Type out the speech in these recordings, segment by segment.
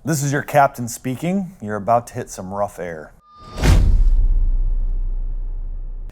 This is your captain speaking. You're about to hit some rough air.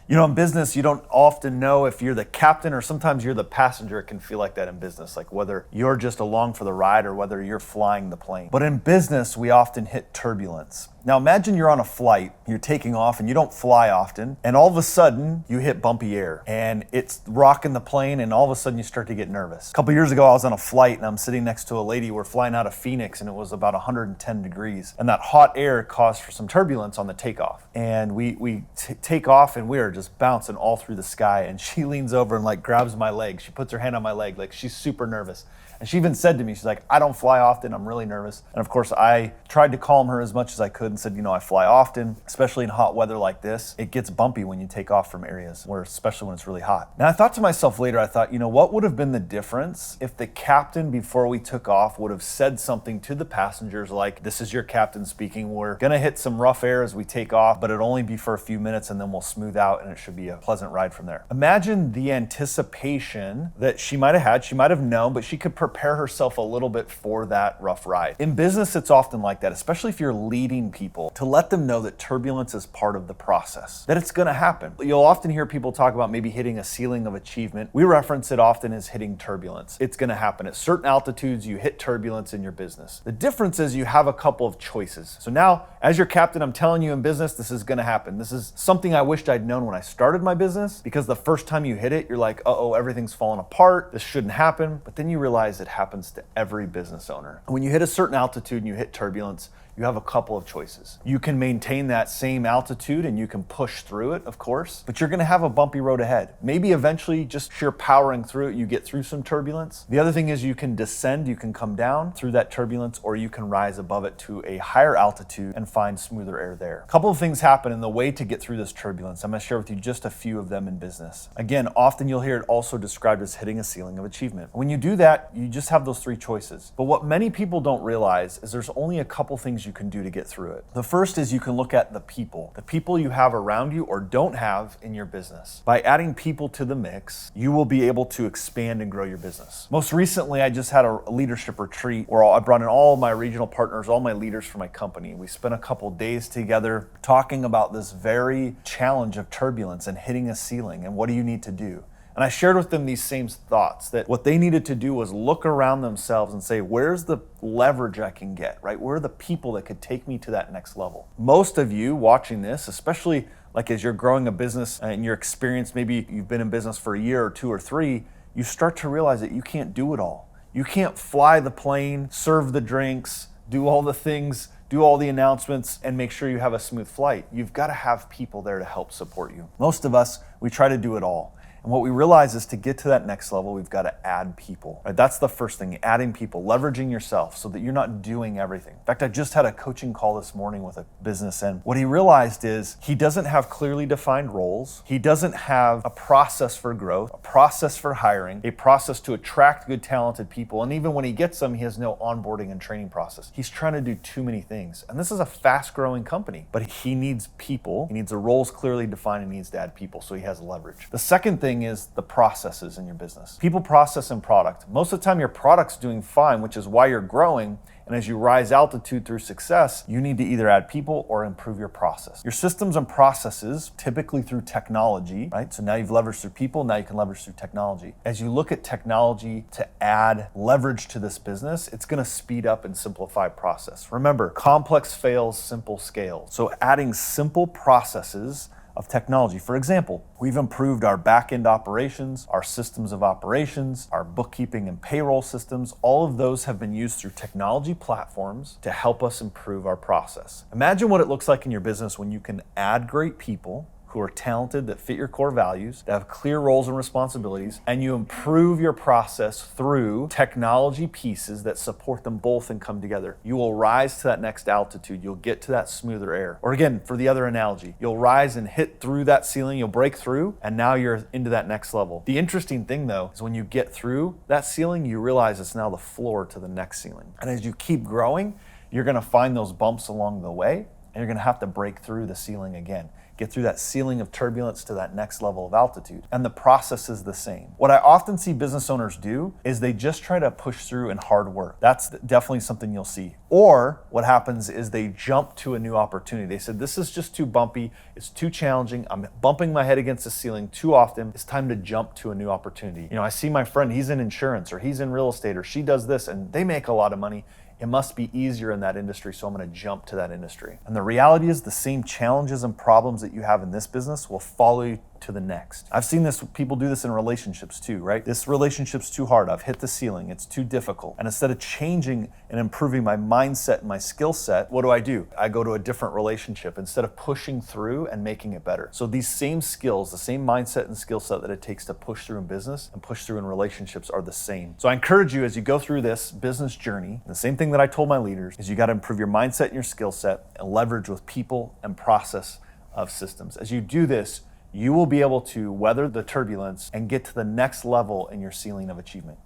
You know, in business, you don't often know if you're the captain or sometimes you're the passenger. It can feel like that in business, like whether you're just along for the ride or whether you're flying the plane. But in business, we often hit turbulence. Now imagine you're on a flight, you're taking off and you don't fly often, and all of a sudden you hit bumpy air and it's rocking the plane and all of a sudden you start to get nervous. A couple years ago I was on a flight and I'm sitting next to a lady. We're flying out of Phoenix and it was about 110 degrees and that hot air caused for some turbulence on the takeoff. And we take off and we are just bouncing all through the sky, and she leans over and like grabs my leg. She puts her hand on my leg like she's super nervous. And she even said to me, she's like, I don't fly often, I'm really nervous. And of course I tried to calm her as much as I could and said, you know, I fly often, especially in hot weather like this. It gets bumpy when you take off from areas where, especially when it's really hot. Now I thought to myself later, I thought, you know, what would have been the difference if the captain before we took off would have said something to the passengers like, this is your captain speaking, we're gonna hit some rough air as we take off, but it'll only be for a few minutes and then we'll smooth out and it should be a pleasant ride from there. Imagine the anticipation that she might have had, she might have known, but she could prepare herself a little bit for that rough ride. In business, it's often like that, especially if you're leading people, to let them know that turbulence is part of the process, that it's gonna happen. You'll often hear people talk about maybe hitting a ceiling of achievement. We reference it often as hitting turbulence. It's gonna happen. At certain altitudes, you hit turbulence in your business. The difference is you have a couple of choices. So now, as your captain, I'm telling you in business, this is gonna happen. This is something I wished I'd known when I started my business, because the first time you hit it, you're like, uh-oh, everything's falling apart. This shouldn't happen. But then you realize it happens to every business owner. When you hit a certain altitude and you hit turbulence, you have a couple of choices. You can maintain that same altitude and you can push through it, of course, but you're gonna have a bumpy road ahead. Maybe eventually just sheer powering through it, you get through some turbulence. The other thing is you can descend, you can come down through that turbulence, or you can rise above it to a higher altitude and find smoother air there. A couple of things happen in the way to get through this turbulence. I'm gonna share with you just a few of them in business. Again, often you'll hear it also described as hitting a ceiling of achievement. When you do that, you just have those three choices. But what many people don't realize is there's only a couple things you can do to get through it. The first is you can look at the people you have around you or don't have in your business. By adding people to the mix, you will be able to expand and grow your business. Most recently, I just had a leadership retreat where I brought in all my regional partners, all my leaders from my company. We spent a couple days together talking about this very challenge of turbulence and hitting a ceiling and what do you need to do. And I shared with them these same thoughts, that what they needed to do was look around themselves and say, where's the leverage I can get, right? Where are the people that could take me to that next level? Most of you watching this, especially like as you're growing a business and your experience, maybe you've been in business for a year or two or three, you start to realize that you can't do it all. You can't fly the plane, serve the drinks, do all the things, do all the announcements, and make sure you have a smooth flight. You've got to have people there to help support you. Most of us, we try to do it all. And what we realize is to get to that next level, we've got to add people. Right? That's the first thing, adding people, leveraging yourself so that you're not doing everything. In fact, I just had a coaching call this morning with a business, and what he realized is he doesn't have clearly defined roles. He doesn't have a process for growth, a process for hiring, a process to attract good, talented people. And even when he gets them, he has no onboarding and training process. He's trying to do too many things. And this is a fast-growing company, but he needs people. He needs the roles clearly defined and needs to add people, so he has leverage. The second thing is the processes in your business. People, process, and product. Most of the time your product's doing fine, which is why you're growing. And as you rise altitude through success, you need to either add people or improve your process. Your systems and processes, typically through technology, right? So now you've leveraged through people, now you can leverage through technology. As you look at technology to add leverage to this business, it's gonna speed up and simplify process. Remember, complex fails, simple scales. So adding simple processes of technology. For example, we've improved our back-end operations, our systems of operations, our bookkeeping and payroll systems. All of those have been used through technology platforms to help us improve our process. Imagine what it looks like in your business when you can add great people who are talented, that fit your core values, that have clear roles and responsibilities, and you improve your process through technology pieces that support them both and come together. You will rise to that next altitude. You'll get to that smoother air. Or again, for the other analogy, you'll rise and hit through that ceiling, you'll break through, and now you're into that next level. The interesting thing though, is when you get through that ceiling, you realize it's now the floor to the next ceiling. And as you keep growing, you're gonna find those bumps along the way, and you're gonna have to break through the ceiling again. get through that ceiling of turbulence to that next level of altitude. And the process is the same. What I often see business owners do is they just try to push through in hard work. That's definitely something you'll see. Or what happens is they jump to a new opportunity. They said, this is just too bumpy, it's too challenging, I'm bumping my head against the ceiling too often, it's time to jump to a new opportunity. I see my friend, he's in insurance or he's in real estate or she does this and they make a lot of money. It must be easier in that industry, so I'm going to jump to that industry. And the reality is the same challenges and problems that you have in this business will follow you to the next. I've seen this, people do this in relationships too, right? This relationship's too hard, I've hit the ceiling, it's too difficult. And instead of changing and improving my mindset and my skill set, what do? I go to a different relationship instead of pushing through and making it better. So these same skills, the same mindset and skill set that it takes to push through in business and push through in relationships are the same. So I encourage you as you go through this business journey, the same thing that I told my leaders is you got to improve your mindset and your skill set and leverage with people and process of systems. As you do this, you will be able to weather the turbulence and get to the next level in your ceiling of achievement.